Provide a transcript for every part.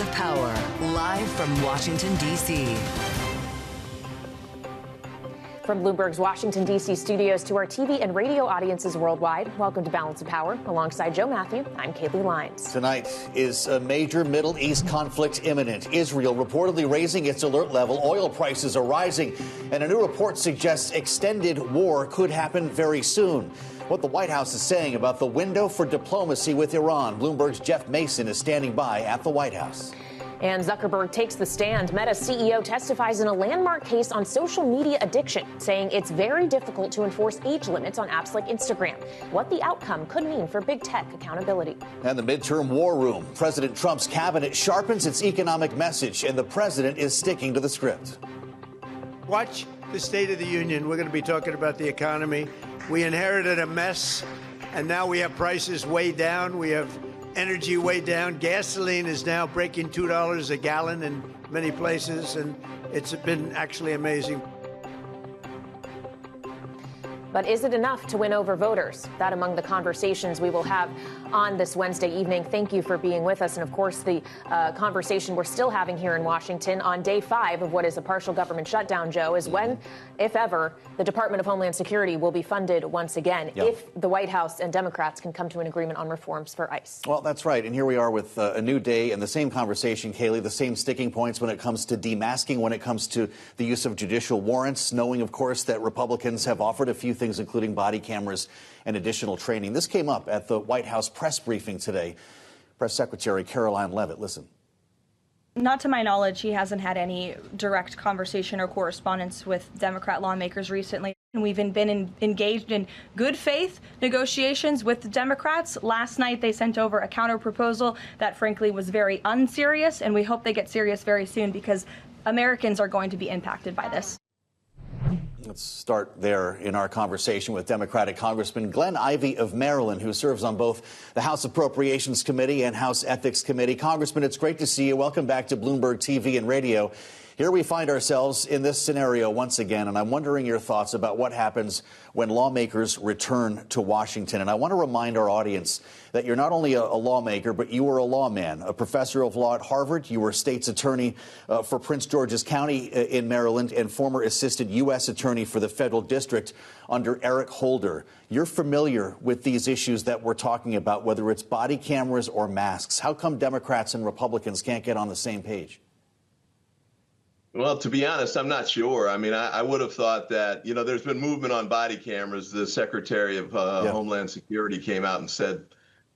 of Power, live from Washington, D.C. From Bloomberg's Washington, D.C. studios to our TV and radio audiences worldwide, welcome to Balance of Power. Alongside Joe Matthew, I'm Karoline. Tonight, is a major Middle East conflict imminent? Israel reportedly raising its alert level. Oil prices are rising, and a new report suggests extended war could happen very soon. What the White House is saying about the window for diplomacy with Iran. Bloomberg's Jeff Mason is standing by at the White House. And Zuckerberg takes the stand. Meta's CEO testifies in a landmark case on social media addiction, saying it's very difficult to enforce age limits on apps like Instagram. What the outcome could mean for big tech accountability. And the midterm war room. President Trump's cabinet sharpens its economic message, and the president is sticking to the script. Watch the State of the Union. We're going to be talking about the economy. We inherited a mess, and now we have prices way down. We have energy way down. Gasoline is now breaking $2 a gallon in many places, and it's been actually amazing. But is it enough to win over voters? That among the conversations we will have on this Wednesday evening. Thank you for being with us. And of course, the conversation we're still having here in Washington on day 5 of what is a partial government shutdown, Joe, is when, if ever, the Department of Homeland Security will be funded once again, if the White House and Democrats can come to an agreement on reforms for ICE. Well, that's right. And here we are with a new day and the same conversation, Kaylee, the same sticking points when it comes to demasking, when it comes to the use of judicial warrants, knowing, of course, that Republicans have offered a few things, including body cameras and additional training. This came up at the White House press briefing today. Press Secretary Karoline Leavitt, listen. Not to my knowledge, he hasn't had any direct conversation or correspondence with Democrat lawmakers recently. And we've been engaged in good faith negotiations with the Democrats. Last night, they sent over a counter proposal that, frankly, was very unserious. And we hope they get serious very soon because Americans are going to be impacted by this. Let's start there in our conversation with Democratic Congressman Glenn Ivey of Maryland, who serves on both the House Appropriations Committee and House Ethics Committee. Congressman, it's great to see you. Welcome back to Bloomberg TV and Radio. Here we find ourselves in this scenario once again, and I'm wondering your thoughts about what happens when lawmakers return to Washington. And I want to remind our audience that you're not only a lawmaker, but you were a lawman, a professor of law at Harvard. You were state's attorney for Prince George's County in Maryland and former assistant U.S. attorney for the federal district under Eric Holder. You're familiar with these issues that we're talking about, whether it's body cameras or masks. How come Democrats and Republicans can't get on the same page? Well, to be honest, I'm not sure. I mean, I would have thought that, you know, there's been movement on body cameras. The Secretary of Homeland Security came out and said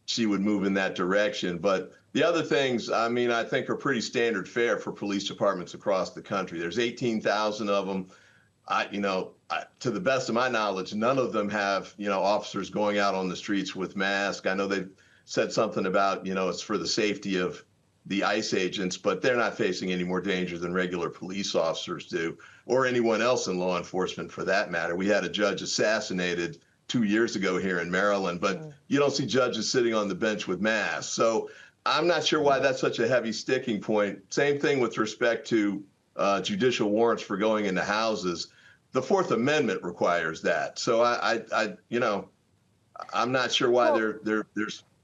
she would move in that direction. But the other things, I mean, I think are pretty standard fare for police departments across the country. There's 18,000 of them. To the best of my knowledge, none of them have, officers going out on the streets with masks. I know they said something about, it's for the safety of the ICE agents, but they're not facing any more danger than regular police officers do, or anyone else in law enforcement for that matter. We had a judge assassinated 2 years ago here in Maryland, but you don't see judges sitting on the bench with masks. So I'm not sure why that's such a heavy sticking point. Same thing with respect to judicial warrants for going into houses. The Fourth Amendment requires that. So I'm not sure why they're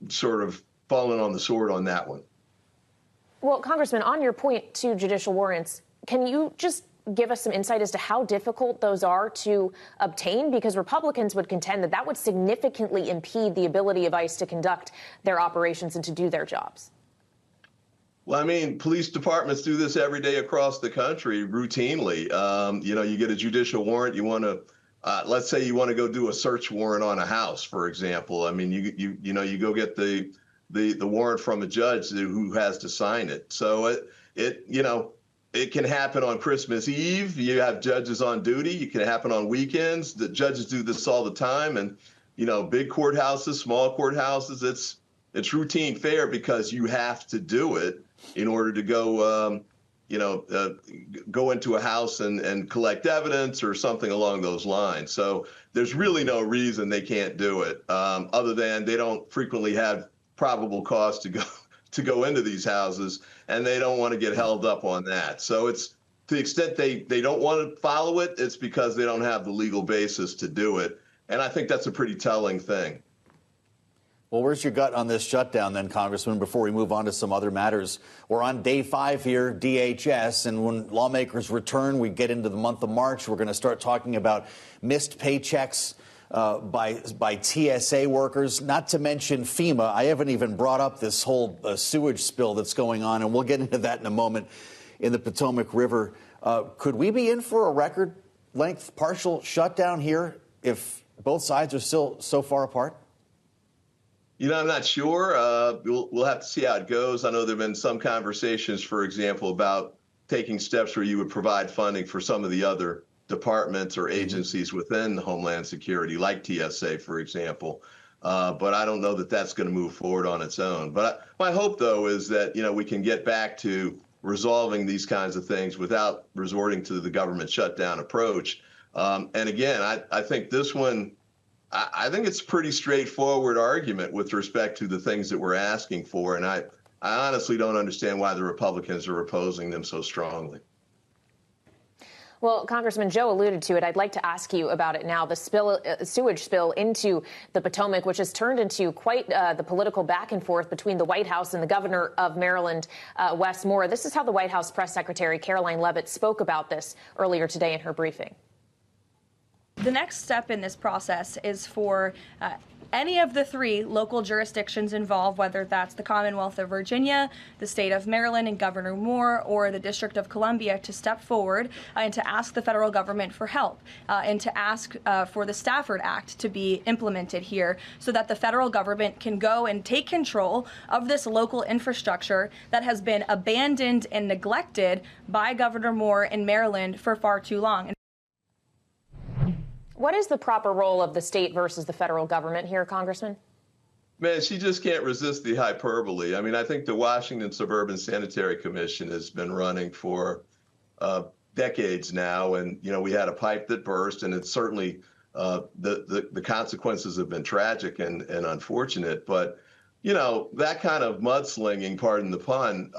sort of falling on the sword on that one. Well, Congressman, on your point to judicial warrants, can you just give us some insight as to how difficult those are to obtain? Because Republicans would contend that that would significantly impede the ability of ICE to conduct their operations and to do their jobs. Well, I mean, police departments do this every day across the country routinely. You get a judicial warrant. You want to, let's say you want to go do a search warrant on a house, for example. I mean, you go get the warrant from a judge who has to sign it. So it can happen on Christmas Eve. You have judges on duty. It can happen on weekends. The judges do this all the time. And, big courthouses, small courthouses, it's routine fare because you have to do it in order to go, go into a house and collect evidence or something along those lines. So there's really no reason they can't do it other than they don't frequently have probable cause to go into these houses, and they don't want to get held up on that. So it's to the extent they don't want to follow it, it's because they don't have the legal basis to do it. And I think that's a pretty telling thing. Well, where's your gut on this shutdown then, Congressman, before we move on to some other matters? We're on day 5 here, DHS, and when lawmakers return, we get into the month of March. We're going to start talking about missed paychecks by TSA workers, not to mention FEMA. I haven't even brought up this whole sewage spill that's going on, and we'll get into that in a moment in the Potomac River. Could we be in for a record-length partial shutdown here if both sides are still so far apart? You know, I'm not sure. We'll have to see how it goes. I know there have been some conversations, for example, about taking steps where you would provide funding for some of the other departments or agencies within Homeland Security, like TSA, for example. But I don't know that that's going to move forward on its own. But my hope, though, is that, you know, we can get back to resolving these kinds of things without resorting to the government shutdown approach. And again, I think this one, I think it's a pretty straightforward argument with respect to the things that we're asking for. And I honestly don't understand why the Republicans are opposing them so strongly. Well, Congressman, Joe alluded to it. I'd like to ask you about it now. The sewage spill into the Potomac, which has turned into quite the political back and forth between the White House and the governor of Maryland, Wes Moore. This is how the White House press secretary Karoline Leavitt spoke about this earlier today in her briefing. The next step in this process is for any of the 3 local jurisdictions involved, whether that's the Commonwealth of Virginia, the state of Maryland and Governor Moore, or the District of Columbia, to step forward and to ask the federal government for help and to ask for the Stafford Act to be implemented here so that the federal government can go and take control of this local infrastructure that has been abandoned and neglected by Governor Moore in Maryland for far too long. What is the proper role of the state versus the federal government here, Congressman? Man, she just can't resist the hyperbole. I mean, I think the Washington Suburban Sanitary Commission has been running for decades now. And, you know, we had a pipe that burst, and it's certainly the consequences have been tragic and unfortunate. But, you know, that kind of mudslinging, pardon the pun,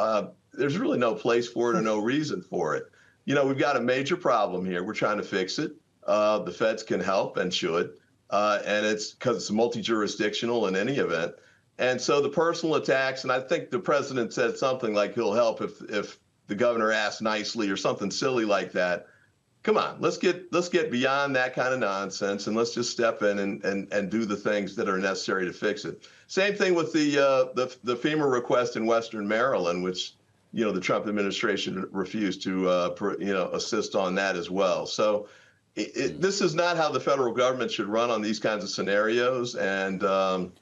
there's really no place for it or no reason for it. You know, we've got a major problem here. We're trying to fix it. The feds can help and should, and it's because it's multi-jurisdictional in any event. And so the personal attacks, and I think the president said something like he'll help if the governor asks nicely or something silly like that. Come on, let's get beyond that kind of nonsense, and let's just step in and do the things that are necessary to fix it. Same thing with the FEMA request in Western Maryland, which, you know, the Trump administration refused to assist on that as well. So this is not how the federal government should run on these kinds of scenarios. And I'm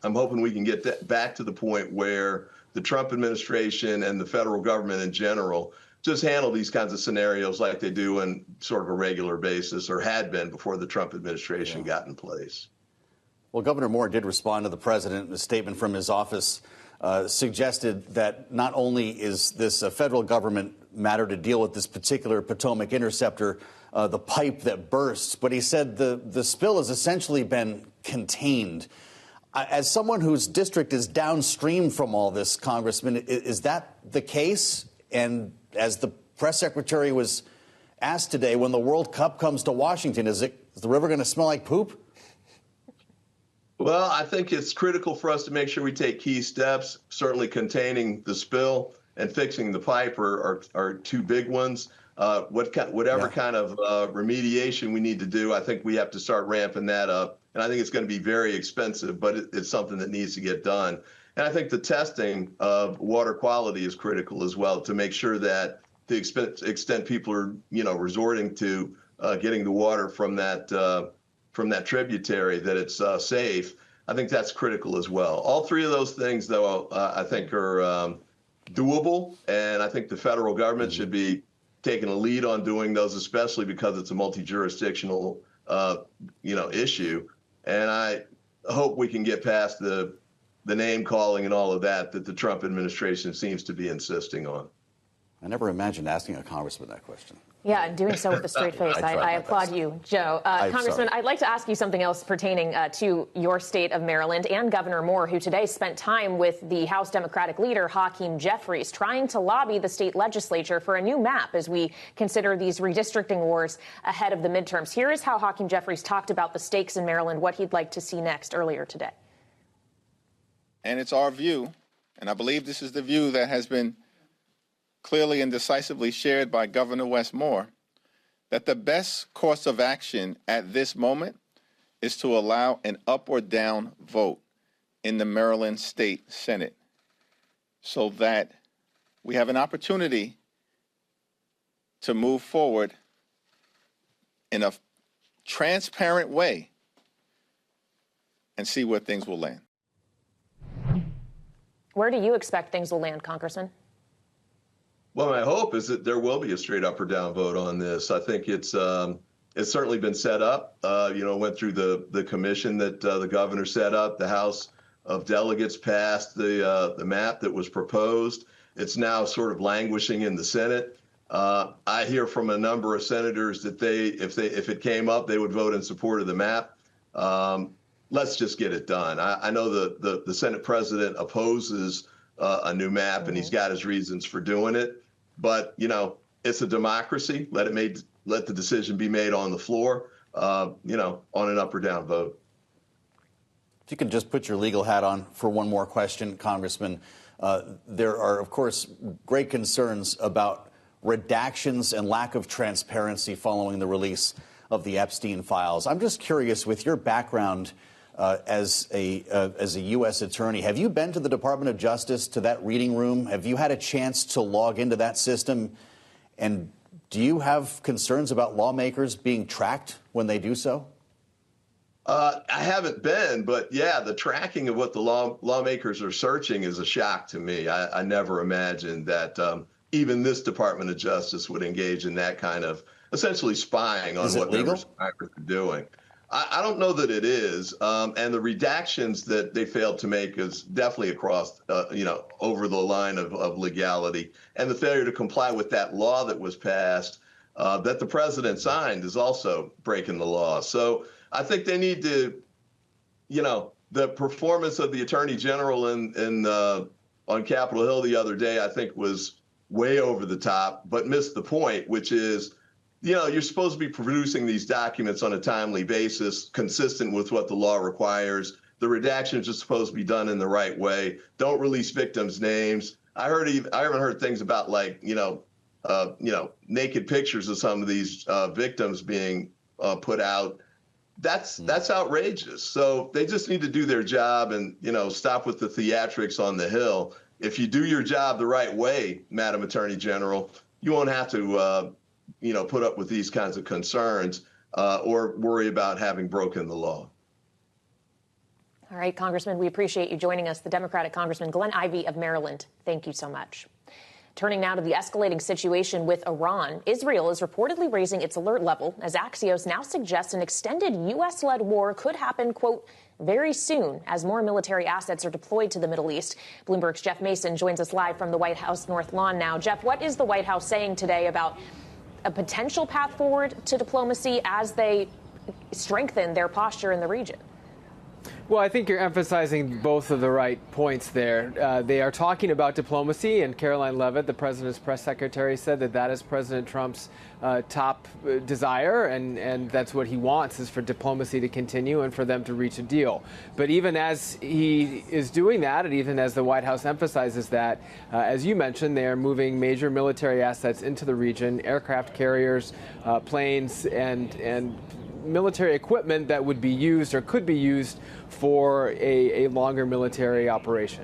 hoping we can get back to the point where the Trump administration and the federal government in general just handle these kinds of scenarios like they do on sort of a regular basis, or had been before the Trump administration got in place. Well, Governor Moore did respond to the president. A statement from his office suggested that not only is this a federal government matter to deal with this particular Potomac interceptor, the pipe that bursts, but he said the spill has essentially been contained. As someone whose district is downstream from all this, Congressman, is that the case? And as the press secretary was asked today, when the World Cup comes to Washington, is the river going to smell like poop? Well, I think it's critical for us to make sure we take key steps. Certainly containing the spill and fixing the pipe are 2 big ones. Whatever kind of remediation we need to do, I think we have to start ramping that up. And I think it's going to be very expensive, but it's something that needs to get done. And I think the testing of water quality is critical as well, to make sure that to the extent people are, you know, resorting to getting the water from that tributary, that it's safe. I think that's critical as well. All 3 of those things, though, I think are doable. And I think the federal government should be taking a lead on doing those, especially because it's a multi-jurisdictional, issue. And I hope we can get past the name calling and all of that the Trump administration seems to be insisting on. I never imagined asking a congressman that question. Yeah, and doing so with a straight face. I applaud you, Joe. Congressman, I'd like to ask you something else pertaining to your state of Maryland and Governor Moore, who today spent time with the House Democratic leader, Hakeem Jeffries, trying to lobby the state legislature for a new map as we consider these redistricting wars ahead of the midterms. Here is how Hakeem Jeffries talked about the stakes in Maryland, what he'd like to see next earlier today. and it's our view, and I believe this is the view that has been clearly and decisively shared by Governor Westmore, that the best course of action at this moment is to allow an up or down vote in the Maryland State Senate so that we have an opportunity to move forward in a transparent way and see where things will land. Where do you expect things will land, Congressman? Well, my hope is that there will be a straight up or down vote on this. I think it's certainly been set up. Went through the commission that the governor set up. The House of Delegates passed the map that was proposed. It's now sort of languishing in the Senate. I hear from a number of senators that if it came up, they would vote in support of the map. Let's just get it done. I know the Senate president opposes a new map, and he's got his reasons for doing it. But, it's a democracy. Let the decision be made on the floor, on an up or down vote. If you could just put your legal hat on for one more question, Congressman. There are, of course, great concerns about redactions and lack of transparency following the release of the Epstein files. I'm just curious, with your background as a U.S. attorney, have you been to the Department of Justice, to that reading room? Have you had a chance to log into that system? And do you have concerns about lawmakers being tracked when they do so? I haven't been, but yeah, the tracking of what the lawmakers are searching is a shock to me. I never imagined that even this Department of Justice would engage in that kind of essentially spying on what members of Congress are doing. I don't know that it is, and the redactions that they failed to make is definitely across, over the line of legality, and the failure to comply with that law that was passed that the president signed is also breaking the law. So I think they need to, the performance of the Attorney General on Capitol Hill the other day, I think was way over the top, but missed the point, which is, you're supposed to be producing these documents on a timely basis, consistent with what the law requires. The redactions are supposed to be done in the right way. Don't release victims' names. I haven't heard things about naked pictures of some of these victims being put out. That's outrageous. So they just need to do their job and, stop with the theatrics on the Hill. If you do your job the right way, Madam Attorney General, you won't have to, put up with these kinds of concerns or worry about having broken the law. All right, Congressman, we appreciate you joining us. The Democratic Congressman Glenn Ivey of Maryland, thank you so much. Turning now to the escalating situation with Iran, Israel is reportedly raising its alert level as Axios now suggests an extended U.S.-led war could happen, quote, very soon as more military assets are deployed to the Middle East. Bloomberg's Jeff Mason joins us live from the White House North Lawn now. Jeff, what is the White House saying today about a potential path forward to diplomacy as they strengthen their posture in the region? Well, I think you're emphasizing both of the right points there. They are talking about diplomacy, and Karoline Leavitt, the president's press secretary, said that is President Trump's top desire, and that's what he wants, is for diplomacy to continue and for them to reach a deal. But even as he is doing that, and even as the White House emphasizes that, as you mentioned, they are moving major military assets into the region, aircraft carriers, planes, and military equipment that would be used or could be used for a longer military operation.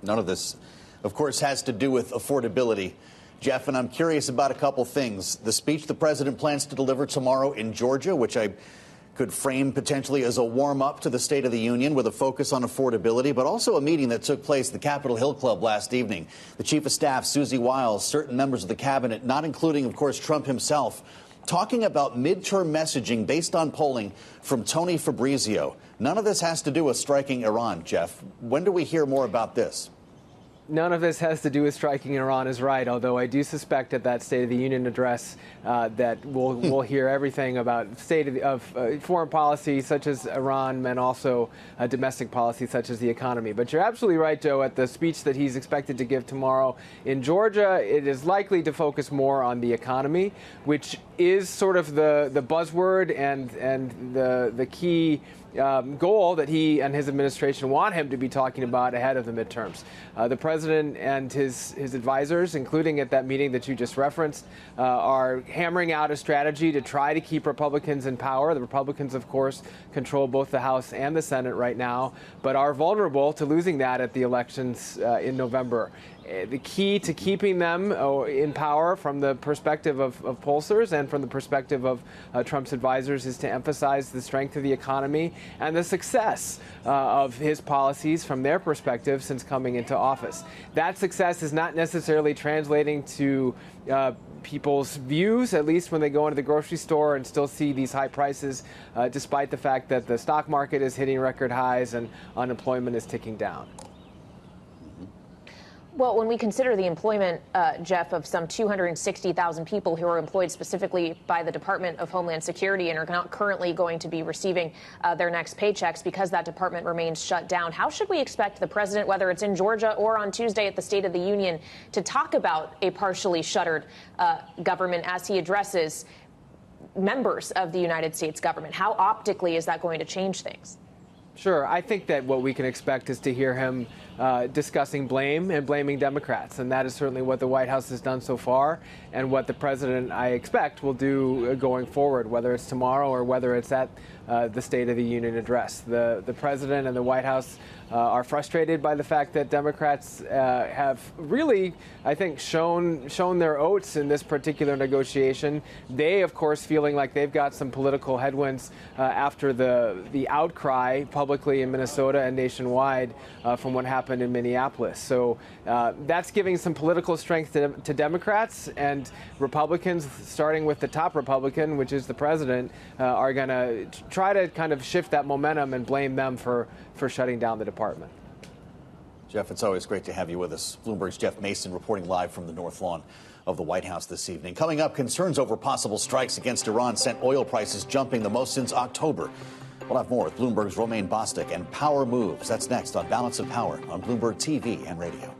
None of this, of course, has to do with affordability, Jeff, and I'm curious about a couple things. The speech the president plans to deliver tomorrow in Georgia, which I could frame potentially as a warm-up to the State of the Union with a focus on affordability, but also a meeting that took place at the Capitol Hill Club last evening. The Chief of Staff, Susie Wiles, certain members of the cabinet, not including, of course, Trump himself, talking about midterm messaging based on polling from Tony Fabrizio. None of this has to do with striking Iran, Jeff. When do we hear more about this? none of this has to do with striking Iran is right, although I do suspect at that State of the Union address that we'll hear everything about foreign policy such as Iran and also domestic policy such as the economy. But you're absolutely right, Joe, at the speech that he's expected to give tomorrow in Georgia, it is likely to focus more on the economy, which is sort of the buzzword and the key goal that he and his administration want him to be talking about ahead of the midterms. The president and his advisors, including at that meeting that you just referenced, are hammering out a strategy to try to keep Republicans in power. The Republicans, of course, control both the House and the Senate right now, but are vulnerable to losing that at the elections in November. The key to keeping them in power from the perspective of pollsters and from the perspective of Trump's advisors is to emphasize the strength of the economy and the success of his policies from their perspective since coming into office. That success is not necessarily translating to people's views, at least when they go into the grocery store and still see these high prices, despite the fact that the stock market is hitting record highs and unemployment is ticking down. Well, when we consider the employment, Jeff, of some 260,000 people who are employed specifically by the Department of Homeland Security and are not currently going to be receiving their next paychecks because that department remains shut down, how should we expect the president, whether it's in Georgia or on Tuesday at the State of the Union, to talk about a partially shuttered government as he addresses members of the United States government? How optically is that going to change things? Sure. I think that what we can expect is to hear him discussing blame and blaming Democrats. And that is certainly what the White House has done so far and what the president, I expect, will do going forward, whether it's tomorrow or whether it's at the State of the Union address. The president and the White House are frustrated by the fact that Democrats have really, I think, shown their oats in this particular negotiation. They, of course, feeling like they've got some political headwinds after the outcry publicly in Minnesota and nationwide from what happened in Minneapolis. So that's giving some political strength to Democrats, and Republicans, starting with the top Republican, which is the president, are going to try to kind of shift that momentum and blame them for shutting down the department. Jeff, it's always great to have you with us. Bloomberg's Jeff Mason reporting live from the North Lawn of the White House this evening. Coming up, concerns over possible strikes against Iran sent oil prices jumping the most since October. We'll have more with Bloomberg's Romaine Bostick and Power Moves. That's next on Balance of Power on Bloomberg TV and radio.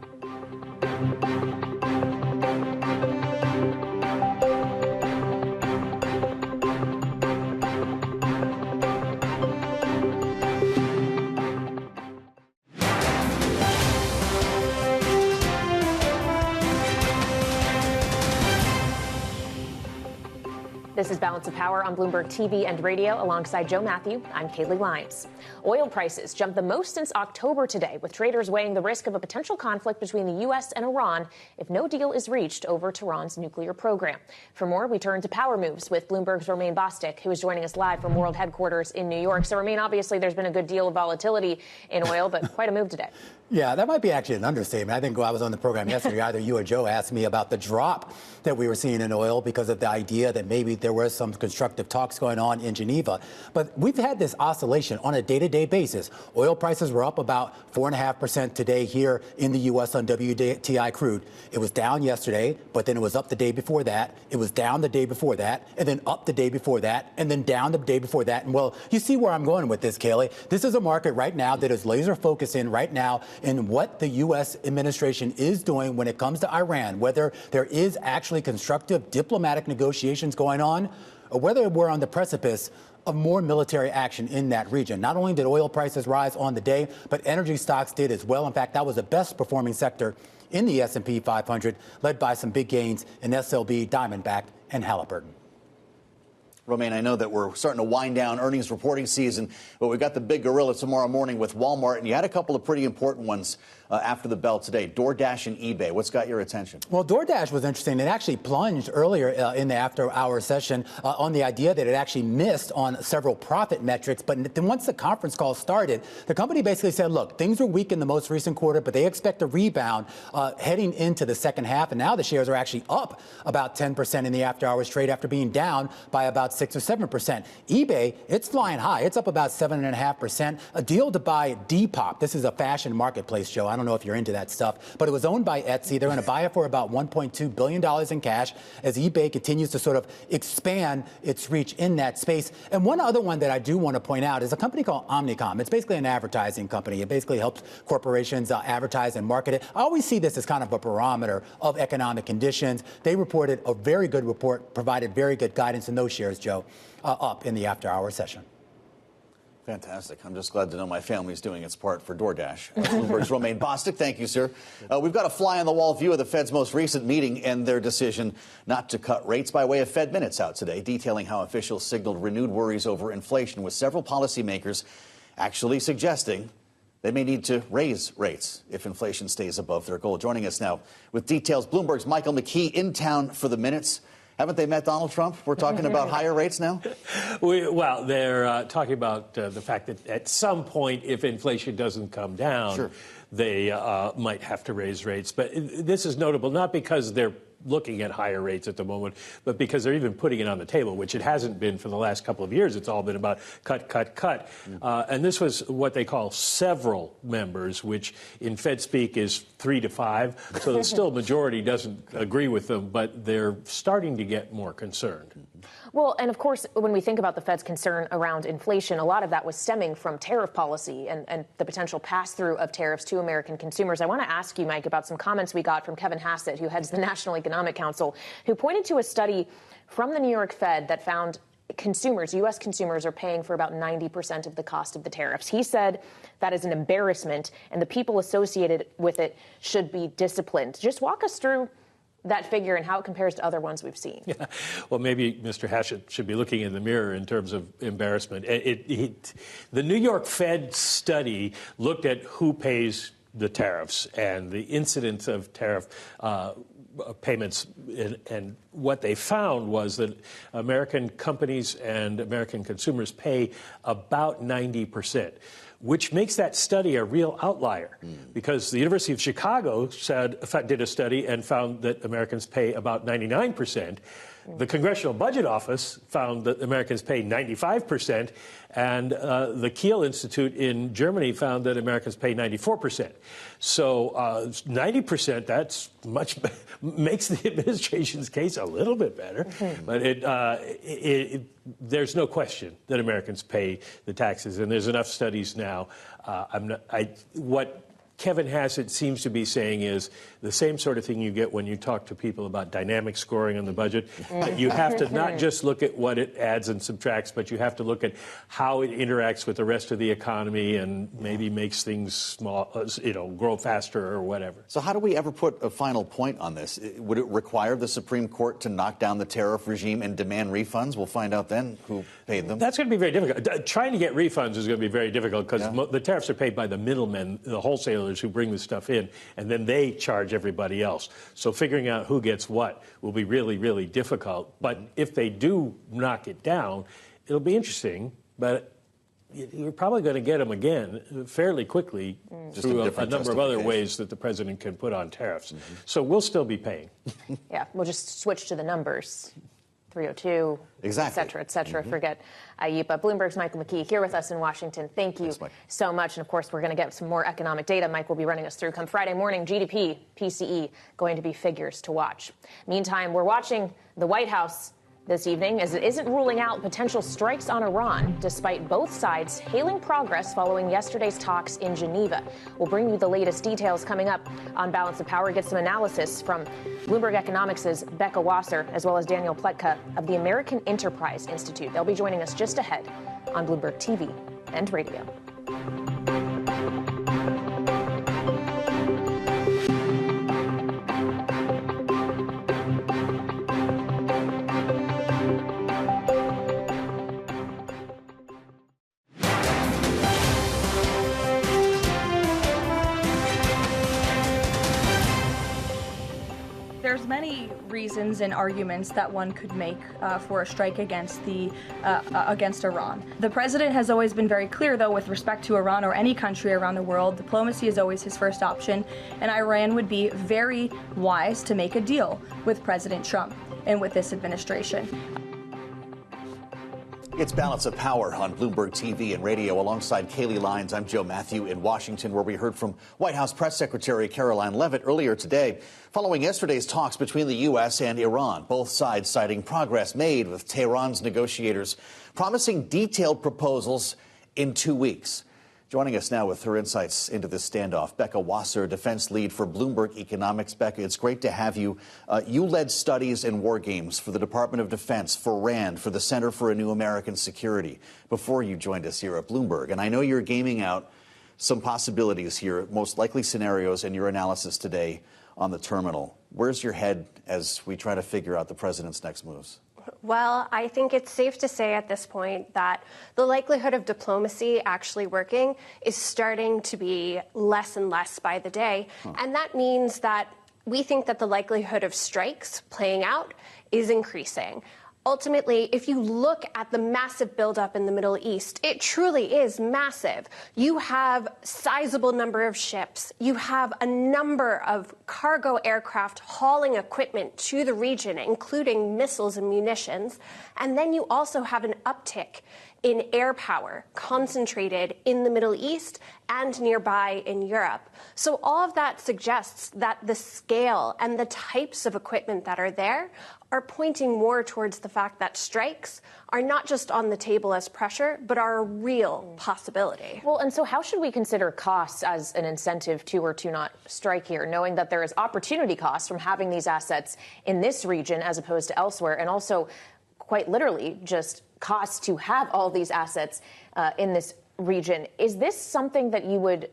This is Balance of Power on Bloomberg TV and radio. Alongside Joe Matthew, I'm Kaylee Lyons. Oil prices jumped the most since October today, with traders weighing the risk of a potential conflict between the U.S. and Iran if no deal is reached over Tehran's nuclear program. For more, we turn to Power Moves with Bloomberg's Romaine Bostick, who is joining us live from World Headquarters in New York. So, Romaine, obviously there's been a good deal of volatility in oil, but quite a move today. Yeah, that might be actually an understatement. I think when I was on the program yesterday, either you or Joe asked me about the drop that we were seeing in oil because of the idea that maybe there were some constructive talks going on in Geneva. But we've had this oscillation on a day-to-day basis. Oil prices were up about 4.5% today here in the U.S. on WTI crude. It was down yesterday, but then it was up the day before that. It was down the day before that, and then up the day before that, and then down the day before that. And, well, you see where I'm going with this, Kaylee. This is a market right now that is laser focused in right now in what the U.S. administration is doing when it comes to Iran, whether there is actually constructive diplomatic negotiations going on, or whether we're on the precipice of more military action in that region. Not only did oil prices rise on the day, but energy stocks did as well. In fact, that was the best performing sector in the S&P 500, led by some big gains in SLB, Diamondback, and Halliburton. Romaine, I know that we're starting to wind down earnings reporting season, but we've got the big gorilla tomorrow morning with Walmart, and you had a couple of pretty important ones after the bell today, DoorDash and eBay. What's got your attention? Well, DoorDash was interesting. It actually plunged earlier in the after-hour session on the idea that it actually missed on several profit metrics. But then once the conference call started, the company basically said, look, things were weak in the most recent quarter, but they expect a rebound heading into the second half. And now the shares are actually up about 10% in the after-hours trade after being down by about 6 or 7%. eBay, it's flying high. It's up about 7.5%. A deal to buy Depop. This is a fashion marketplace, Joe. I don't know if you're into that stuff, but it was owned by Etsy. They're going to buy it for about $1.2 billion in cash as eBay continues to sort of expand its reach in that space. And one other one that I do want to point out is a company called Omnicom. It's basically an advertising company. It basically helps corporations advertise and market it. I always see this as kind of a barometer of economic conditions. They reported a very good report, provided very good guidance, in those shares, Joe, up in the after-hour session. Fantastic. I'm just glad to know my family's doing its part for DoorDash. Bloomberg's Romaine Bostic, thank you, sir. We've got a fly-on-the-wall view of the Fed's most recent meeting and their decision not to cut rates by way of Fed Minutes out today, detailing how officials signaled renewed worries over inflation, with several policymakers actually suggesting they may need to raise rates if inflation stays above their goal. Joining us now with details, Bloomberg's Michael McKee in town for the Minutes. Haven't they met Donald Trump? We're talking about higher rates now? Well, they're talking about the fact that at some point, if inflation doesn't come down, sure, they might have to raise rates. But this is notable not because they're looking at higher rates at the moment, but because they're even putting it on the table, which it hasn't been for the last couple of years. It's all been about cut, cut, cut. And this was what they call several members, which in Fed speak is 3 to 5. So the still majority doesn't agree with them, but they're starting to get more concerned. Well, and of course, when we think about the Fed's concern around inflation, a lot of that was stemming from tariff policy and the potential pass-through of tariffs to American consumers. I want to ask you, Mike, about some comments we got from Kevin Hassett, who heads the National Economic Council, who pointed to a study from the New York Fed that found consumers, U.S. consumers, are paying for about 90% of the cost of the tariffs. He said that is an embarrassment, and the people associated with it should be disciplined. Just walk us through that figure and how it compares to other ones we've seen. Yeah. Well, maybe Mr. Hassett should be looking in the mirror in terms of embarrassment. The New York Fed study looked at who pays the tariffs and the incidence of tariff payments, and what they found was that American companies and American consumers pay about 90%. Which makes that study a real outlier, because the University of Chicago did a study and found that Americans pay about 99%. The Congressional Budget Office found that Americans pay 95%, and the Kiel Institute in Germany found that Americans pay 94%. So 90%, that's makes the administration's case a little bit better. But there's no question that Americans pay the taxes, and there's enough studies now. What Kevin Hassett seems to be saying is the same sort of thing you get when you talk to people about dynamic scoring on the budget. That you have to not just look at what it adds and subtracts, but you have to look at how it interacts with the rest of the economy and maybe makes things small, grow faster or whatever. So how do we ever put a final point on this? Would it require the Supreme Court to knock down the tariff regime and demand refunds? We'll find out then who paid them. That's going to be very difficult. Trying to get refunds is going to be very difficult because the tariffs are paid by the middlemen, the wholesalers who bring the stuff in, and then they charge everybody else. So figuring out who gets what will be really, really difficult. But if they do knock it down, it'll be interesting. But you're probably going to get them again fairly quickly through a number of other ways that the president can put on tariffs. So we'll still be paying. Yeah, we'll just switch to the numbers. 302, exactly, et cetera. Forget IEPA. Bloomberg's Michael McKee here with us in Washington. Thank you so much. And of course, we're going to get some more economic data. Mike will be running us through come Friday morning. GDP, PCE, going to be figures to watch. Meantime, we're watching the White House this evening as it isn't ruling out potential strikes on Iran, despite both sides hailing progress following yesterday's talks in Geneva. We'll bring you the latest details coming up on Balance of Power, get some analysis from Bloomberg Economics' Becca Wasser, as well as Danielle Pletka of the American Enterprise Institute. They'll be joining us just ahead on Bloomberg TV and radio. There's many reasons and arguments that one could make for a strike against Iran. The president has always been very clear, though, with respect to Iran or any country around the world. Diplomacy is always his first option, and Iran would be very wise to make a deal with President Trump and with this administration. It's Balance of Power on Bloomberg TV and radio. Alongside Kaylee Lyons, I'm Joe Matthew in Washington, where we heard from White House Press Secretary Karoline Leavitt earlier today, following yesterday's talks between the U.S. and Iran. Both sides citing progress made with Tehran's negotiators promising detailed proposals in 2 weeks. Joining us now with her insights into this standoff, Becca Wasser, defense lead for Bloomberg Economics. Becca, it's great to have you. You led studies in war games for the Department of Defense, for RAND, for the Center for a New American Security, before you joined us here at Bloomberg. And I know you're gaming out some possibilities here, most likely scenarios in your analysis today on the terminal. Where's your head as we try to figure out the president's next moves? Well, I think it's safe to say at this point that the likelihood of diplomacy actually working is starting to be less and less by the day. And that means that we think that the likelihood of strikes playing out is increasing. Ultimately, if you look at the massive buildup in the Middle East, it truly is massive. You have sizable number of ships. You have a number of cargo aircraft hauling equipment to the region, including missiles and munitions. And then you also have an uptick in air power concentrated in the Middle East and nearby in Europe. So all of that suggests that the scale and the types of equipment that are there are pointing more towards the fact that strikes are not just on the table as pressure, but are a real possibility. Well, and so how should we consider costs as an incentive to or to not strike here, knowing that there is opportunity costs from having these assets in this region as opposed to elsewhere, and also quite literally just costs to have all these assets in this region? Is this something that you would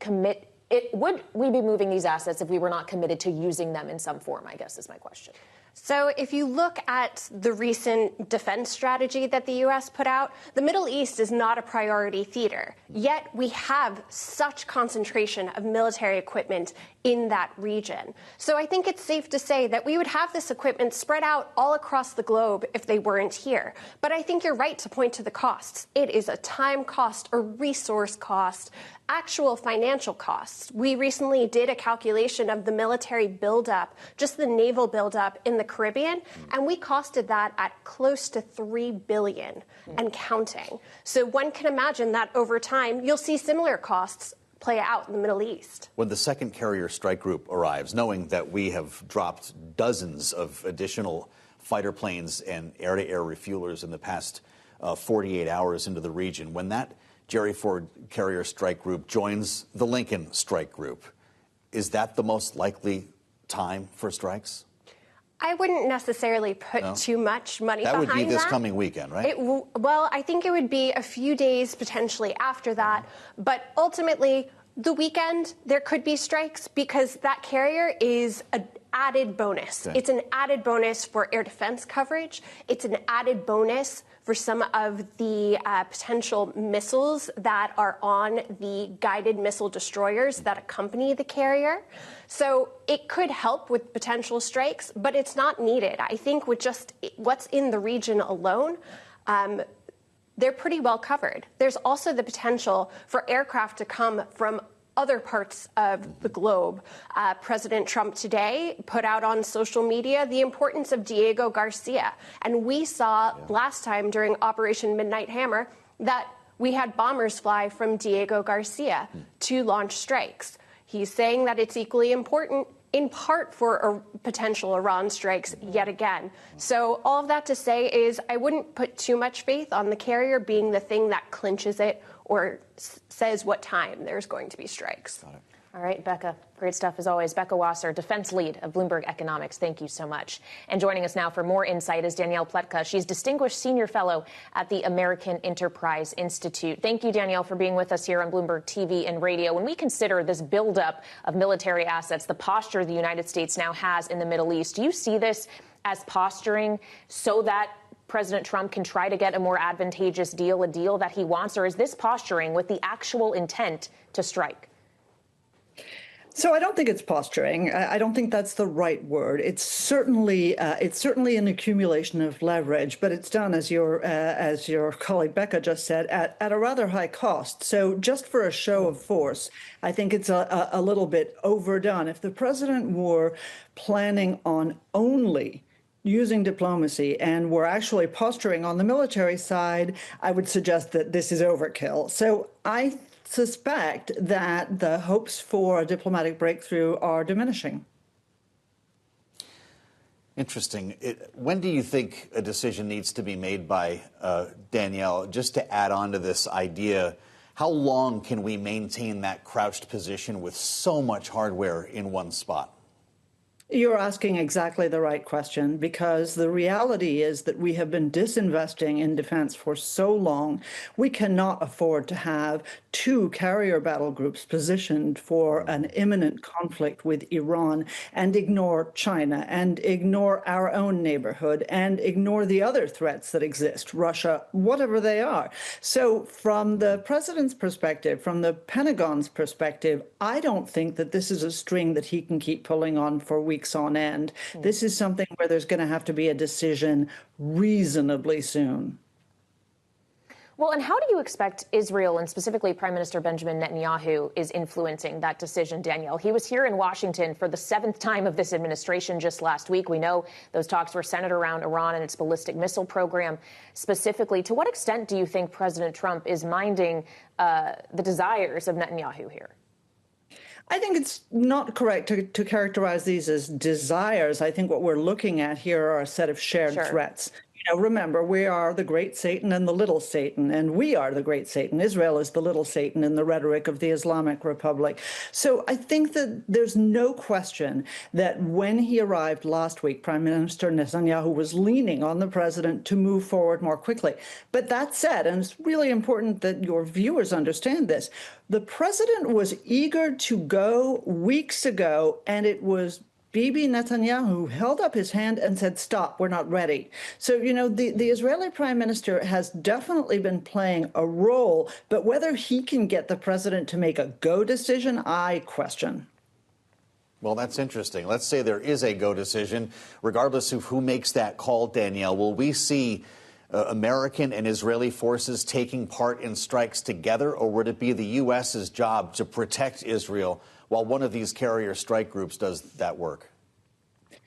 commit? Would we be moving these assets if we were not committed to using them in some form, I guess is my question. So if you look at the recent defense strategy that the U.S. put out, the Middle East is not a priority theater. Yet we have such concentration of military equipment in that region. So I think it's safe to say that we would have this equipment spread out all across the globe if they weren't here. But I think you're right to point to the costs. It is a time cost, a resource cost, actual financial costs. We recently did a calculation of the military buildup, just the naval buildup in the Caribbean, and we costed that at close to $3 billion and counting. So one can imagine that over time, you'll see similar costs play out in the Middle East. When the second carrier strike group arrives, knowing that we have dropped dozens of additional fighter planes and air-to-air refuelers in the past 48 hours into the region, when that Jerry Ford carrier strike group joins the Lincoln strike group, is that the most likely time for strikes? I wouldn't necessarily put too much money behind that. That would be this coming weekend, right? Well, I think it would be a few days potentially after that. But ultimately, the weekend, there could be strikes because that carrier is an added bonus. Okay. It's an added bonus for air defense coverage. It's an added bonus for some of the potential missiles that are on the guided missile destroyers that accompany the carrier. So it could help with potential strikes, but it's not needed. I think with just what's in the region alone, they're pretty well covered. There's also the potential for aircraft to come from other parts of the globe. President Trump today put out on social media the importance of Diego Garcia. And we saw last time during Operation Midnight Hammer that we had bombers fly from Diego Garcia to launch strikes. He's saying that it's equally important in part for potential Iran strikes yet again. So all of that to say is I wouldn't put too much faith on the carrier being the thing that clinches it or says what time there's going to be strikes. Got it. All right, Becca, great stuff as always. Becca Wasser, defense lead of Bloomberg Economics. Thank you so much. And joining us now for more insight is Danielle Pletka. She's Distinguished Senior Fellow at the American Enterprise Institute. Thank you, Danielle, for being with us here on Bloomberg TV and radio. When we consider this buildup of military assets, the posture the United States now has in the Middle East, do you see this as posturing so that President Trump can try to get a more advantageous deal, a deal that he wants, or is this posturing with the actual intent to strike? So I don't think it's posturing. I don't think that's the right word. It's certainly an accumulation of leverage, but it's done, as your colleague Becca just said, at a rather high cost. So just for a show of force, I think it's a little bit overdone. If the president were planning on only using diplomacy and we're actually posturing on the military side, I would suggest that this is overkill. So I suspect that the hopes for a diplomatic breakthrough are diminishing. Interesting. When do you think a decision needs to be made by Danielle? Just to add on to this idea, how long can we maintain that crouched position with so much hardware in one spot? You're asking exactly the right question, because the reality is that we have been disinvesting in defense for so long. We cannot afford to have two carrier battle groups positioned for an imminent conflict with Iran and ignore China and ignore our own neighborhood and ignore the other threats that exist, Russia, whatever they are. So from the president's perspective, from the Pentagon's perspective, I don't think that this is a string that he can keep pulling on for weeks on end. This is something where there's going to have to be a decision reasonably soon. Well, and how do you expect Israel, and specifically Prime Minister Benjamin Netanyahu, is influencing that decision, Danielle? He was here in Washington for the 7th time of this administration just last week. We know those talks were centered around Iran and its ballistic missile program specifically. To what extent do you think President Trump is minding the desires of Netanyahu here? I think it's not correct to characterize these as desires. I think what we're looking at here are a set of shared threats. You know, remember, we are the great Satan and the little Satan, and we are the great Satan. Israel is the little Satan in the rhetoric of the Islamic Republic. So I think that there's no question that when he arrived last week, Prime Minister Netanyahu was leaning on the president to move forward more quickly. But that said, and it's really important that your viewers understand this, the president was eager to go weeks ago, and it was Bibi Netanyahu who held up his hand and said, stop, we're not ready. So, you know, the Israeli prime minister has definitely been playing a role, but whether he can get the president to make a go decision, I question. Well, that's interesting. Let's say there is a go decision, regardless of who makes that call, Danielle. Will we see American and Israeli forces taking part in strikes together, or would it be the U.S.'s job to protect Israel while one of these carrier strike groups does that work?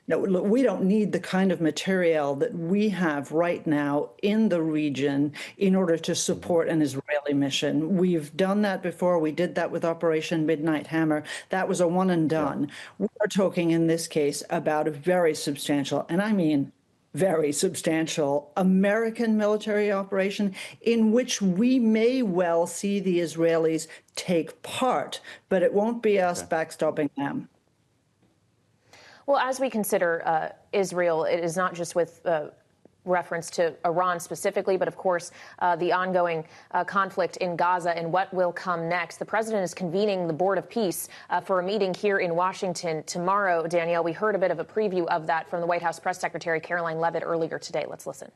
No, look, we don't need the kind of material that we have right now in the region in order to support an Israeli mission. We've done that before. We did that with Operation Midnight Hammer. That was a one and done. Yeah. We're talking in this case about a very substantial, and I mean very substantial, American military operation in which we may well see the Israelis take part, but it won't be us backstopping them. Well, as we consider Israel, it is not just with reference to Iran specifically, but of course the ongoing conflict in Gaza and what will come next. The president is convening the Board of Peace for a meeting here in Washington tomorrow. Danielle, we heard a bit of a preview of that from the White House press secretary Karoline Leavitt earlier today. Let's listen.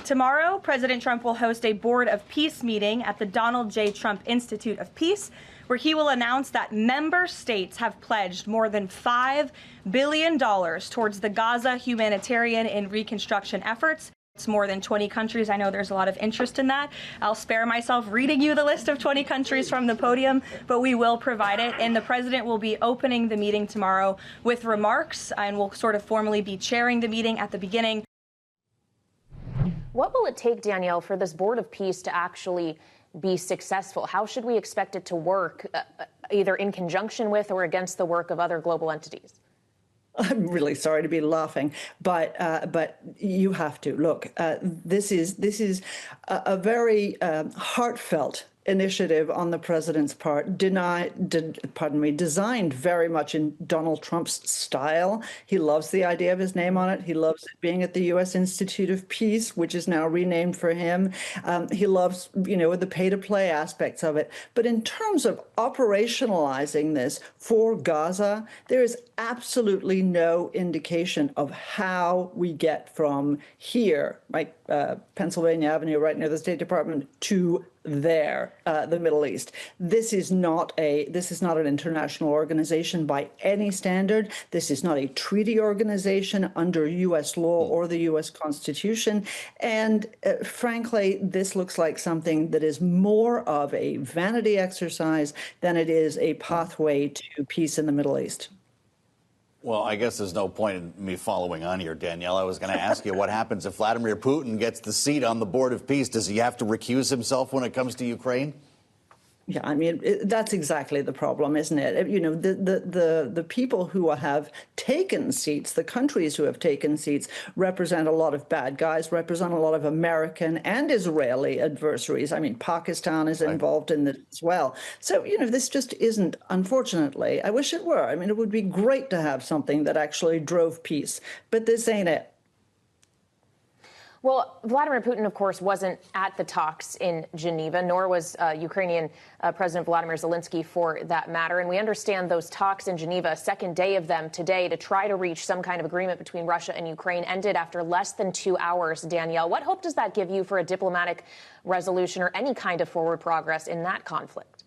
Tomorrow, President Trump will host a Board of Peace meeting at the Donald J. Trump Institute of Peace, where he will announce that member states have pledged more than $5 billion towards the Gaza humanitarian and reconstruction efforts. It's more than 20 countries. I know there's a lot of interest in that. I'll spare myself reading you the list of 20 countries from the podium, but we will provide it. And the president will be opening the meeting tomorrow with remarks and will sort of formally be chairing the meeting at the beginning. What will it take, Danielle, for this Board of Peace to actually be successful? How should we expect it to work, either in conjunction with or against the work of other global entities? I'm really sorry to be laughing, but you have to look. This is a very heartfelt initiative on the president's part, designed very much in Donald Trump's style. He loves the idea of his name on it. He loves it being at the U.S. Institute of Peace, which is now renamed for him. He loves, you know, the pay-to-play aspects of it. But in terms of operationalizing this for Gaza, there is absolutely no indication of how we get from here, like Pennsylvania Avenue, right near the State Department, to there, the Middle East. This is not an international organization by any standard. This is not a treaty organization under U.S. law or the U.S. Constitution. And frankly, this looks like something that is more of a vanity exercise than it is a pathway to peace in the Middle East. Well, I guess there's no point in me following on here, Danielle. I was going to ask you what happens if Vladimir Putin gets the seat on the Board of Peace. Does he have to recuse himself when it comes to Ukraine? Yeah, I mean, that's exactly the problem, isn't it? You know, the people who have taken seats, the countries who have taken seats, represent a lot of bad guys, represent a lot of American and Israeli adversaries. I mean, Pakistan is involved in this as well. So, you know, this just isn't, unfortunately. I wish it were. I mean, it would be great to have something that actually drove peace, but this ain't it. Well, Vladimir Putin, of course, wasn't at the talks in Geneva, nor was Ukrainian President Volodymyr Zelensky, for that matter. And we understand those talks in Geneva, second day of them today, to try to reach some kind of agreement between Russia and Ukraine, ended after less than 2 hours. Danielle, what hope does that give you for a diplomatic resolution or any kind of forward progress in that conflict?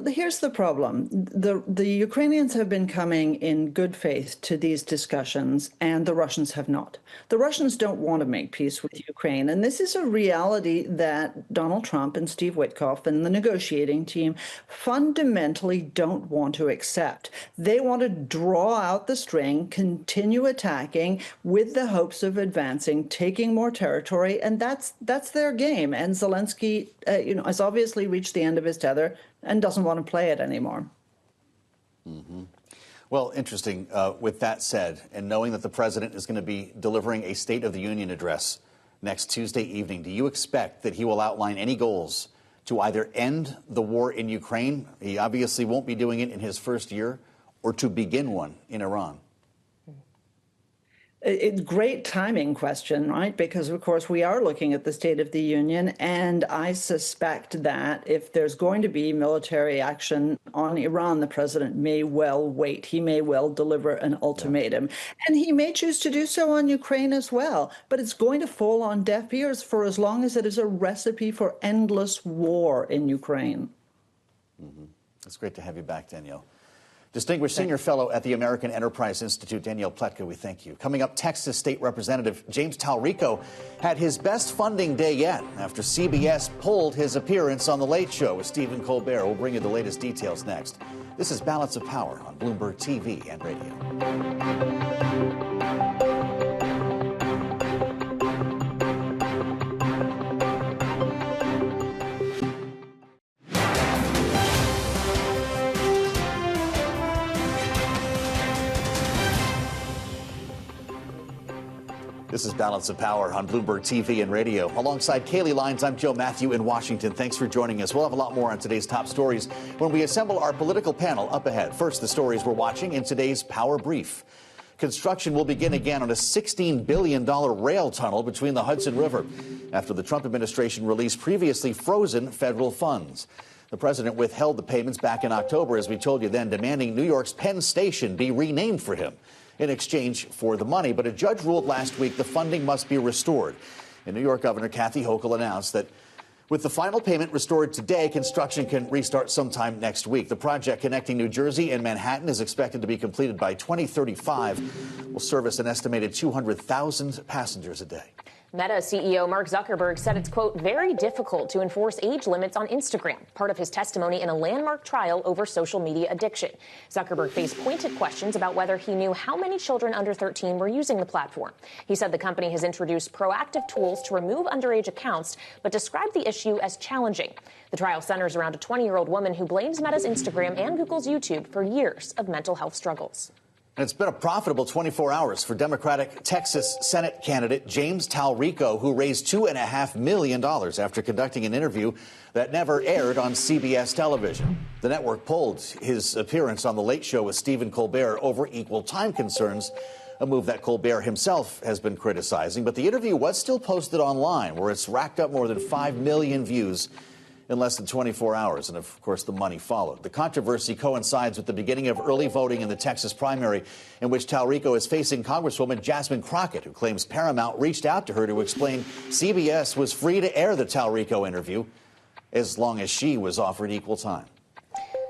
Here's the problem. The Ukrainians have been coming in good faith to these discussions, and the Russians have not. The Russians don't want to make peace with Ukraine, and this is a reality that Donald Trump and Steve Witkoff and the negotiating team fundamentally don't want to accept. They want to draw out the string, continue attacking with the hopes of advancing, taking more territory, and that's their game. And Zelensky, has obviously reached the end of his tether and doesn't want to play it anymore. Mm-hmm. Well, interesting. With that said, and knowing that the president is going to be delivering a State of the Union address next Tuesday evening, do you expect that he will outline any goals to either end the war in Ukraine? He obviously won't be doing it in his first year, or to begin one in Iran. Great timing question, right? Because, of course, we are looking at the State of the Union, and I suspect that if there's going to be military action on Iran, the president may well wait. He may well deliver an ultimatum. And he may choose to do so on Ukraine as well. But it's going to fall on deaf ears for as long as it is a recipe for endless war in Ukraine. Mm-hmm. It's great to have you back, Danielle. Distinguished Senior Fellow at the American Enterprise Institute, Danielle Pletka, we thank you. Coming up, Texas State Representative James Talarico had his best funding day yet after CBS pulled his appearance on The Late Show with Stephen Colbert. We'll bring you the latest details next. This is Balance of Power on Bloomberg TV and radio. This is Balance of Power on Bloomberg TV and radio. Alongside Kaylee Lines, I'm Joe Matthew in Washington. Thanks for joining us. We'll have a lot more on today's top stories when we assemble our political panel up ahead. First, the stories we're watching in today's Power Brief. Construction will begin again on a $16 billion rail tunnel between the Hudson River after the Trump administration released previously frozen federal funds. The president withheld the payments back in October, as we told you then, demanding New York's Penn Station be renamed for him in exchange for the money. But a judge ruled last week the funding must be restored. And New York Governor Kathy Hochul announced that with the final payment restored today, construction can restart sometime next week. The project connecting New Jersey and Manhattan is expected to be completed by 2035. Will service an estimated 200,000 passengers a day. Meta CEO Mark Zuckerberg said it's, quote, very difficult to enforce age limits on Instagram, part of his testimony in a landmark trial over social media addiction. Zuckerberg faced pointed questions about whether he knew how many children under 13 were using the platform. He said the company has introduced proactive tools to remove underage accounts, but described the issue as challenging. The trial centers around a 20-year-old woman who blames Meta's Instagram and Google's YouTube for years of mental health struggles. It's been a profitable 24 hours for Democratic Texas Senate candidate James Talarico, who raised $2.5 million after conducting an interview that never aired on CBS television. The network pulled his appearance on The Late Show with Stephen Colbert over equal time concerns, a move that Colbert himself has been criticizing. But the interview was still posted online, where it's racked up more than 5 million views in less than 24 hours. And, of course, the money followed. The controversy coincides with the beginning of early voting in the Texas primary, in which Talarico is facing Congresswoman Jasmine Crockett, who claims Paramount reached out to her to explain CBS was free to air the Talarico interview as long as she was offered equal time.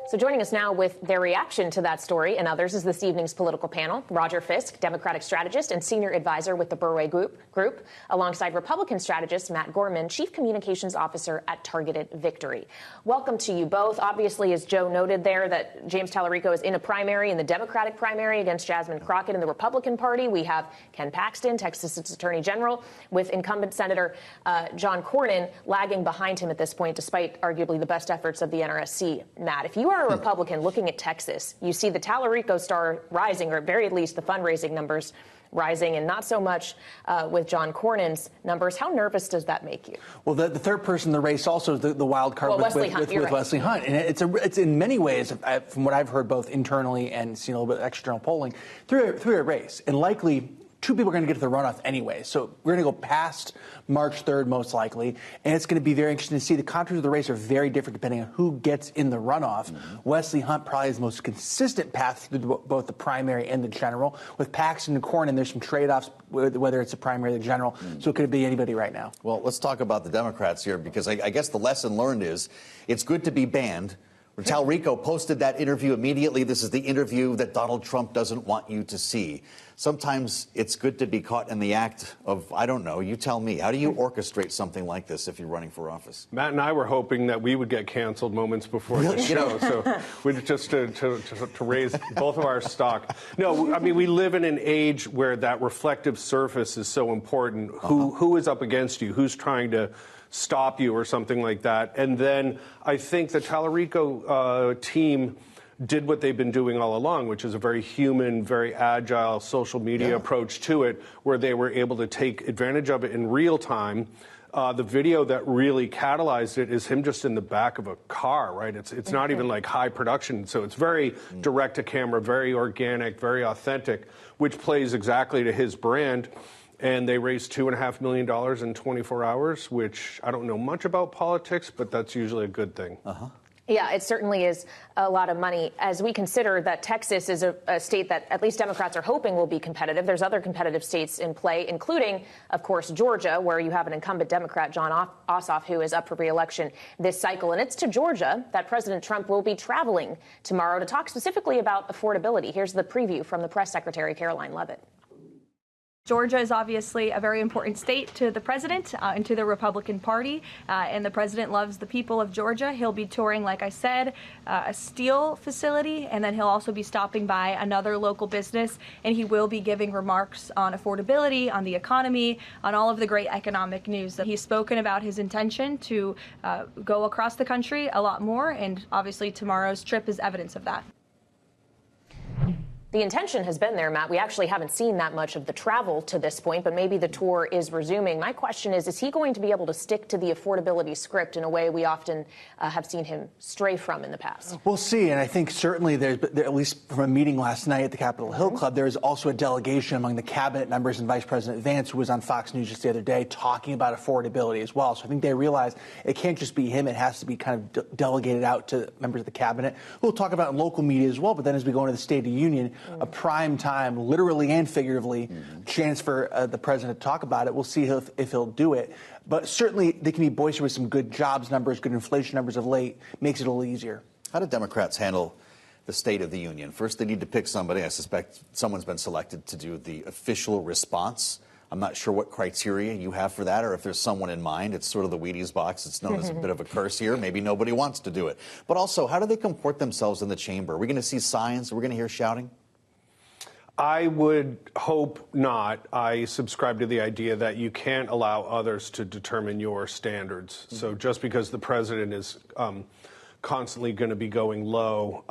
So joining us now with their reaction to that story and others is this evening's political panel. Roger Fisk, Democratic strategist and senior advisor with the Burway Group, alongside Republican strategist Matt Gorman, chief communications officer at Targeted Victory. Welcome to you both. Obviously, as Joe noted there, that James Talarico is in a primary, in the Democratic primary against Jasmine Crockett in the Republican Party. We have Ken Paxton, Texas's Attorney General, with incumbent Senator John Cornyn lagging behind him at this point, despite arguably the best efforts of the NRSC. Matt, if you are a Republican looking at Texas, you see the Talarico star rising, or at very least the fundraising numbers rising, and not so much with John Cornyn's numbers. How nervous does that make you? Well, the third person in the race also is the wild card with Wesley Hunt. And it's in many ways, from what I've heard both internally and seen a little bit of external polling, through a race. And likely two people are going to get to the runoff anyway. So we're going to go past March 3rd, most likely. And it's going to be very interesting to see. The contours of the race are very different depending on who gets in the runoff. Wesley Hunt probably is the most consistent path through both the primary and the general. With Paxton and Cornyn, there's some trade-offs, whether it's the primary or the general. So it could be anybody right now. Well, let's talk about the Democrats here, because I guess the lesson learned is it's good to be banned. Talarico posted that interview immediately. This is the interview that Donald Trump doesn't want you to see. Sometimes it's good to be caught in the act of, I don't know, you tell me. How do you orchestrate something like this if you're running for office? Matt and I were hoping that we would get canceled moments before the show, so we just to raise both of our stock. No, I mean, we live in an age where that reflective surface is so important. Who is up against you? Who's trying to stop you or something like that? And then I think the Talarico team did what they've been doing all along, which is a very human, very agile social media approach to it, where they were able to take advantage of it in real time. The video that really catalyzed it is him just in the back of a car, right? It's not even like high production. So it's very direct to camera, very organic, very authentic, which plays exactly to his brand. And they raised $2.5 million in 24 hours, which I don't know much about politics, but that's usually a good thing. Yeah, it certainly is a lot of money. As we consider that Texas is a state that at least Democrats are hoping will be competitive, there's other competitive states in play, including, of course, Georgia, where you have an incumbent Democrat, John Ossoff, who is up for re-election this cycle. And it's to Georgia that President Trump will be traveling tomorrow to talk specifically about affordability. Here's the preview from the press secretary, Karoline Leavitt. Georgia is obviously a very important state to the president and to the Republican Party, and the president loves the people of Georgia. He'll be touring, like I said, a steel facility, and then he'll also be stopping by another local business, and he will be giving remarks on affordability, on the economy, on all of the great economic news. He's spoken about his intention to go across the country a lot more, and obviously tomorrow's trip is evidence of that. The intention has been there, Matt. We actually haven't seen that much of the travel to this point, but maybe the tour is resuming. My question is he going to be able to stick to the affordability script in a way we often have seen him stray from in the past? We'll see. And I think certainly at least from a meeting last night at the Capitol Hill Club, there is also a delegation among the cabinet members and Vice President Vance, who was on Fox News just the other day, talking about affordability as well. So I think they realize it can't just be him. It has to be kind of delegated out to members of the cabinet. We'll talk about in local media as well. But then as we go into the State of the Union, a prime time, literally and figuratively, chance for the president to talk about it. We'll see if he'll do it. But certainly they can be boisterous with some good jobs numbers, good inflation numbers of late. Makes it a little easier. How do Democrats handle the State of the Union? First, they need to pick somebody. I suspect someone's been selected to do the official response. I'm not sure what criteria you have for that, or if there's someone in mind. It's sort of the Wheaties box. It's known as a bit of a curse here. Maybe nobody wants to do it. But also, how do they comport themselves in the chamber? Are we going to see signs? Are we going to hear shouting? I would hope not. I subscribe to the idea that you can't allow others to determine your standards. So just because the president is constantly going to be going low,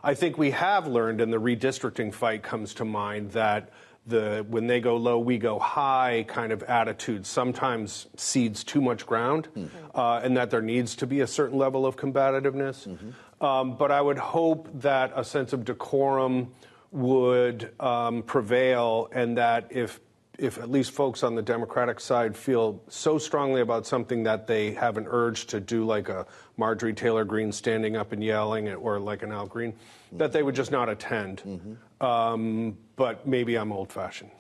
I think we have learned, and the redistricting fight comes to mind, that when they go low, we go high kind of attitude sometimes cedes too much ground, and that there needs to be a certain level of combativeness. But I would hope that a sense of decorum would prevail, and that if at least folks on the Democratic side feel so strongly about something that they have an urge to do, like a Marjorie Taylor Greene standing up and yelling, or like an Al Green, that they would just not attend. But maybe I'm old-fashioned.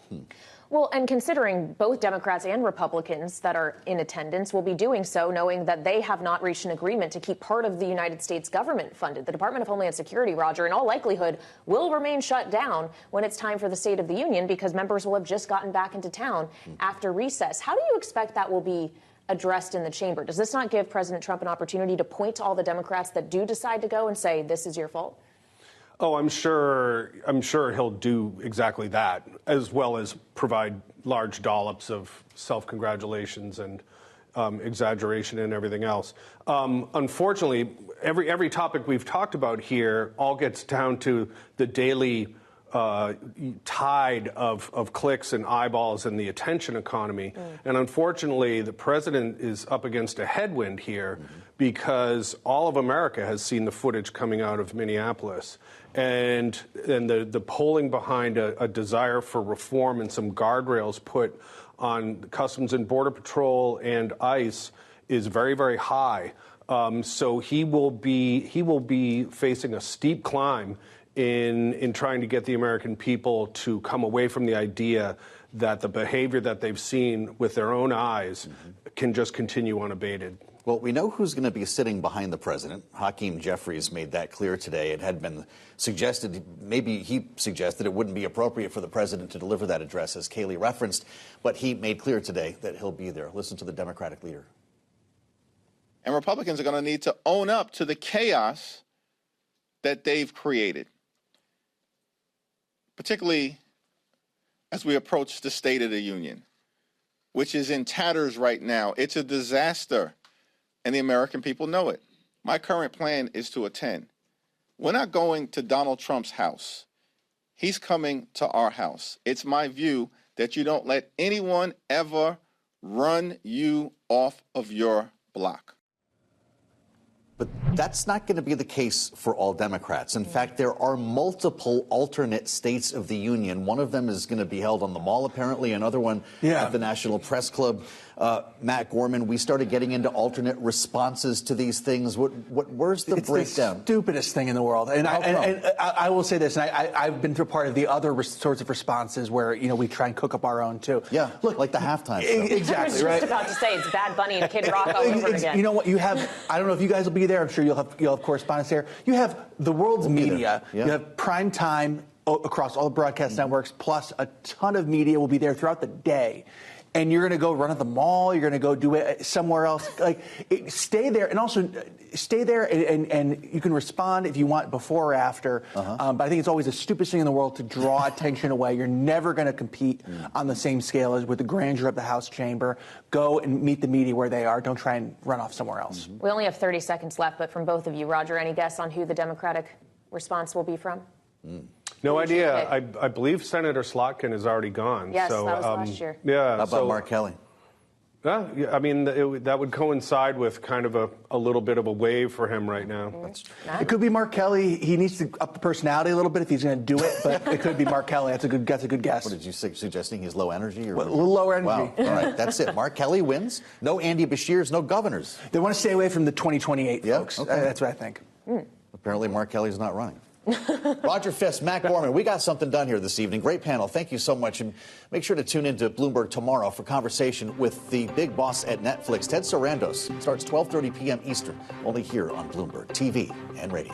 Well, and considering both Democrats and Republicans that are in attendance will be doing so knowing that they have not reached an agreement to keep part of the United States government funded. The Department of Homeland Security, Roger, in all likelihood, will remain shut down when it's time for the State of the Union because members will have just gotten back into town after recess. How do you expect that will be addressed in the chamber? Does this not give President Trump an opportunity to point to all the Democrats that do decide to go and say, this is your fault? Oh, I'm sure he'll do exactly that, as well as provide large dollops of self-congratulations and exaggeration and everything else. Unfortunately, every topic we've talked about here all gets down to the daily tide of clicks and eyeballs and the attention economy. And unfortunately, the president is up against a headwind here because all of America has seen the footage coming out of Minneapolis. And the polling behind a desire for reform and some guardrails put on Customs and Border Patrol and ICE is very, very high. So he will be facing a steep climb in trying to get the American people to come away from the idea that the behavior that they've seen with their own eyes can just continue unabated. Well, we know who's going to be sitting behind the president. Hakeem Jeffries made that clear today. It had been suggested, maybe he suggested it wouldn't be appropriate for the president to deliver that address, as Kayleigh referenced, but he made clear today that he'll be there. Listen to the Democratic leader. And Republicans are going to need to own up to the chaos that they've created, particularly as we approach the State of the Union, which is in tatters right now. It's a disaster, and the American people know it. My current plan is to attend. We're not going to Donald Trump's house. He's coming to our house. It's my view that you don't let anyone ever run you off of your block. But that's not going to be the case for all Democrats. In fact, there are multiple alternate states of the union. One of them is going to be held on the Mall, apparently. Another one at the National Press Club. Matt Gorman, we started getting into alternate responses to these things. Where's the breakdown? It's the stupidest thing in the world. And I will say this, and I've been through part of the other sorts of responses where, you know, we try and cook up our own, too. Yeah, look, like the halftime show. Exactly, I was just about to say it's Bad Bunny and Kid Rock all over again. You know what? You have, I don't know if you guys will be there. I'm sure you'll have correspondence there. You have the world's media. You have prime time across all the broadcast networks, plus a ton of media will be there throughout the day. And you're going to go run at the mall. You're going to go do it somewhere else. Stay there, and also stay there, and you can respond if you want before or after. But I think it's always the stupidest thing in the world to draw attention away. You're never going to compete on the same scale as with the grandeur of the House chamber. Go and meet the media where they are. Don't try and run off somewhere else. We only have 30 seconds left, but from both of you, Roger, any guess on who the Democratic response will be from? No idea. I believe Senator Slotkin is already gone. Yes, so, that was last year. Yeah. How about Mark Kelly? I mean, that would coincide with kind of a little bit of a wave for him right now. It could be Mark Kelly. He needs to up the personality a little bit if he's going to do it, but it could be Mark Kelly. That's a good guess. What did you suggesting? He's low energy? Or? Well, a little lower energy. Wow. All right, that's it. Mark Kelly wins. No Andy Beshears, no governors. They want to stay away from the 2028 folks. Okay. That's what I think. Apparently, Mark Kelly's not running. Roger Fisk, Matt Gorman, we got something done here this evening. Great panel. Thank you so much. And make sure to tune into Bloomberg tomorrow for conversation with the big boss at Netflix, Ted Sarandos. Starts 12:30 p.m. Eastern, only here on Bloomberg TV and radio.